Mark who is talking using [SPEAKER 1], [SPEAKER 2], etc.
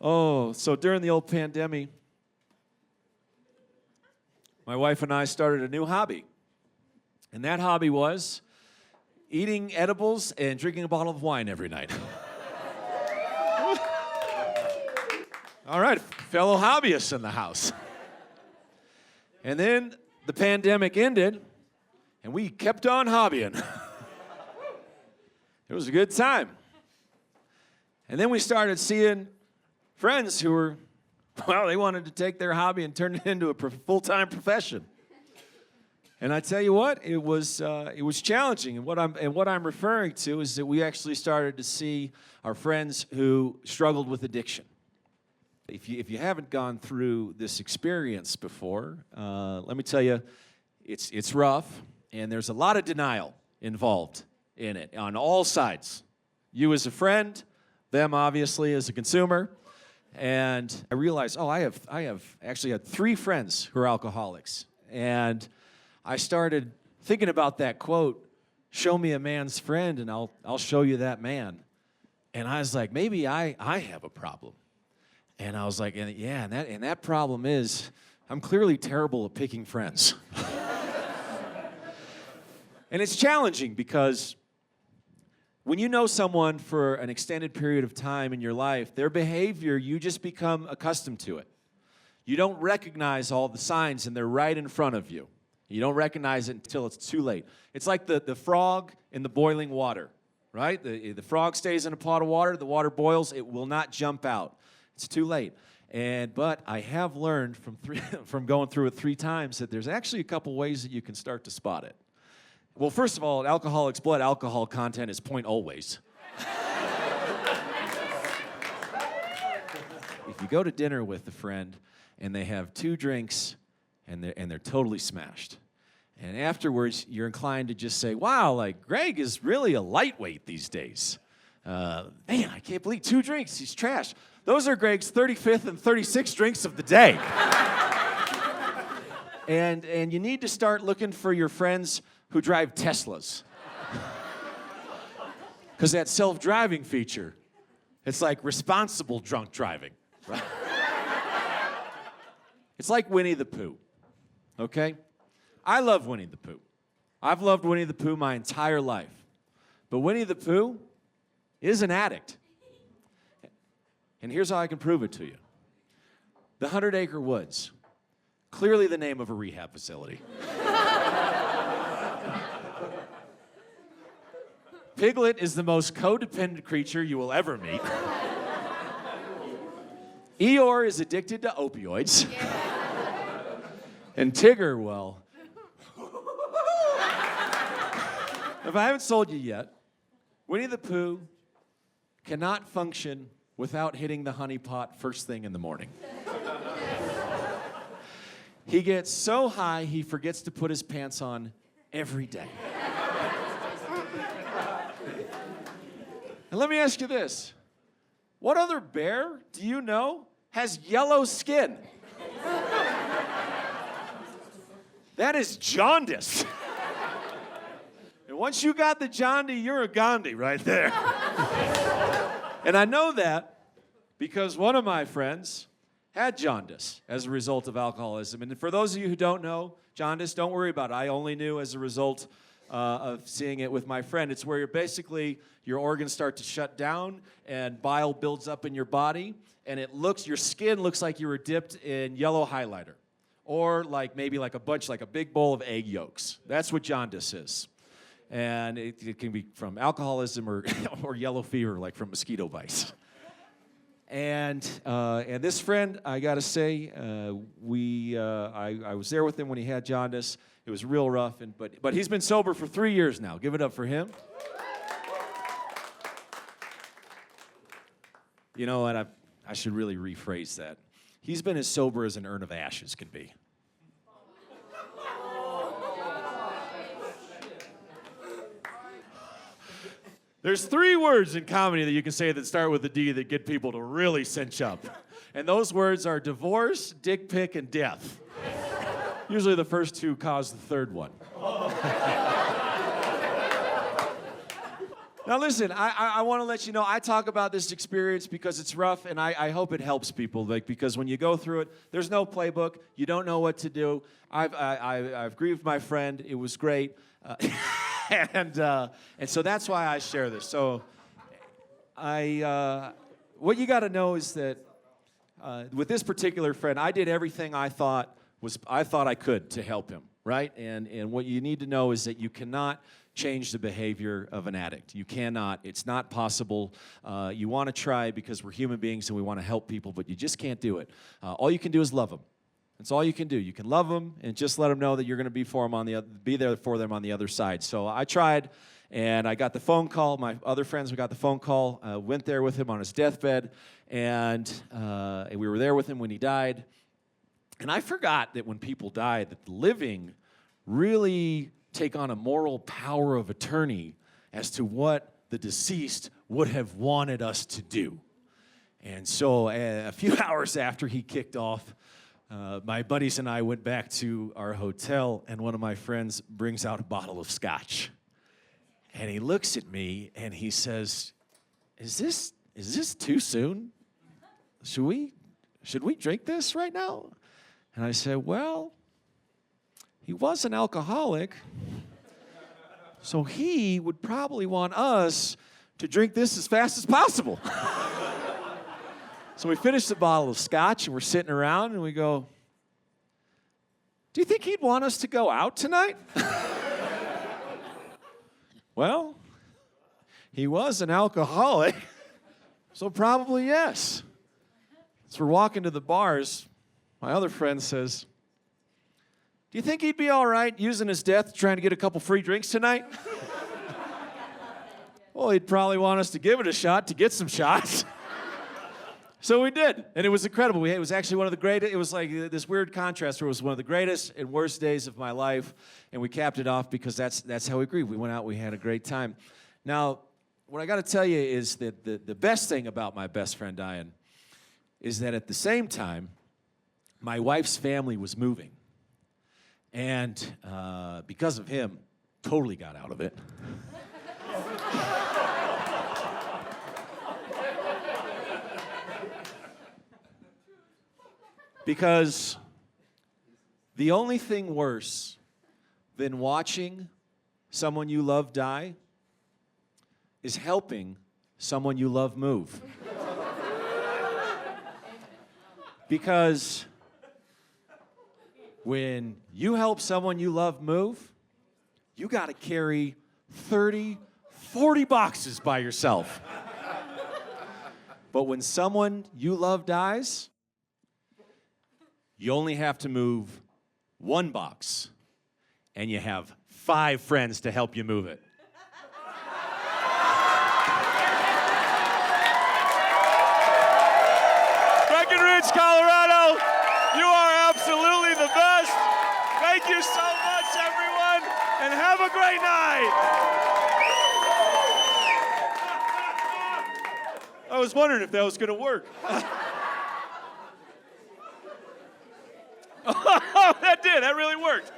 [SPEAKER 1] Oh, so during the old pandemic, my wife and I started a new hobby. And that hobby was eating edibles and drinking a bottle of wine every night. All right, fellow hobbyists in the house. And then the pandemic ended, and we kept on hobbying. It was a good time. And then we started seeing friends who were, well, they wanted to take their hobby and turn it into a full-time profession. And I tell you what, it was challenging. And what I'm referring to is that we actually started to see our friends who struggled with addiction. If you haven't gone through this experience before, let me tell you, it's rough, and there's a lot of denial involved in it on all sides. You as a friend, them obviously as a consumer, and I realized, I have actually had 3 friends who are alcoholics, and I started thinking about that quote, "Show me a man's friend, and I'll show you that man." And I was like, maybe I have a problem. And I was like, and that problem is I'm clearly terrible at picking friends. And it's challenging because when you know someone for an extended period of time in your life, their behavior, you just become accustomed to it. You don't recognize all the signs, and they're right in front of you. You don't recognize it until it's too late. It's like the frog in the boiling water, right? The frog stays in a pot of water, the water boils, it will not jump out. It's too late. But I have learned from going through it 3 times that there's actually a couple ways that you can start to spot it. Well, first of all, in Alcoholics' Blood, alcohol content is point always. If you go to dinner with a friend and they have 2 drinks and they're totally smashed, and afterwards you're inclined to just say, "Wow, like Greg is really a lightweight these days. Man, I can't believe 2 drinks, he's trash." Those are Greg's 35th and 36th drinks of the day. And you need to start looking for your friends who drive Teslas. Because that self-driving feature, it's like responsible drunk driving, right? It's like Winnie the Pooh, okay? I love Winnie the Pooh. I've loved Winnie the Pooh my entire life. But Winnie the Pooh is an addict. And here's how I can prove it to you. The 100 Acre Woods, clearly the name of a rehab facility. Piglet is the most codependent creature you will ever meet. Eeyore is addicted to opioids. And Tigger, well, if I haven't sold you yet, Winnie the Pooh cannot function without hitting the honey pot first thing in the morning. He gets so high, he forgets to put his pants on every day. And let me ask you this. What other bear do you know has yellow skin? That is jaundice. And once you got the Jondi, you're a Gandhi right there. And I know that because one of my friends had jaundice as a result of alcoholism. And for those of you who don't know jaundice, don't worry about it. I only knew as a result of seeing it with my friend. It's where your organs start to shut down and bile builds up in your body, and your skin looks like you were dipped in yellow highlighter, or maybe a big bowl of egg yolks. That's what jaundice is. And it can be from alcoholism or yellow fever, like from mosquito bites. And this friend, I gotta say, I was there with him when he had jaundice. It was real rough, but he's been sober for 3 years now. Give it up for him. You know what? I should really rephrase that. He's been as sober as an urn of ashes can be. There's 3 words in comedy that you can say that start with a D that get people to really cinch up. And those words are divorce, dick pic, and death. Usually the first 2 cause the third one. Now listen, I want to let you know, I talk about this experience because it's rough, and I hope it helps people. Because when you go through it, there's no playbook. You don't know what to do. I've grieved my friend. It was great, and so that's why I share this. So what you got to know is that with this particular friend, I did everything I thought I could to help him, right? And what you need to know is that you cannot change the behavior of an addict. You cannot. It's not possible. You want to try because we're human beings and we want to help people, but you just can't do it. All you can do is love them. That's all you can do. You can love them and just let them know that you're going to be there for them on the other side. So I tried, and I got the phone call. My other friends, we got the phone call. Went there with him on his deathbed, and we were there with him when he died. And I forgot that when people die, that the living really take on a moral power of attorney as to what the deceased would have wanted us to do. And so a few hours after he kicked off, my buddies and I went back to our hotel, and one of my friends brings out a bottle of scotch. And he looks at me and he says, is this too soon? Should we drink this right now? And I said, well, he was an alcoholic, so he would probably want us to drink this as fast as possible. So we finished the bottle of scotch, and we're sitting around, and we go, do you think he'd want us to go out tonight? Well, he was an alcoholic, so probably yes. As we're walking to the bars, my other friend says, do you think he'd be all right using his death trying to get a couple free drinks tonight? Well, he'd probably want us to give it a shot to get some shots. So we did, and it was incredible. It was actually one of the greatest. It was like this weird contrast where it was one of the greatest and worst days of my life, and we capped it off because that's how we agreed. We went out, we had a great time. Now, what I got to tell you is that the best thing about my best friend dying is that at the same time, my wife's family was moving. And because of him, totally got out of it. Because the only thing worse than watching someone you love die is helping someone you love move. Because when you help someone you love move, you got to carry 30, 40 boxes by yourself. But when someone you love dies, you only have to move one box, and you have 5 friends to help you move it. Breckenridge, Colorado, you are absolutely the best. Thank you so much, everyone, and have a great night. I was wondering if that was going to work.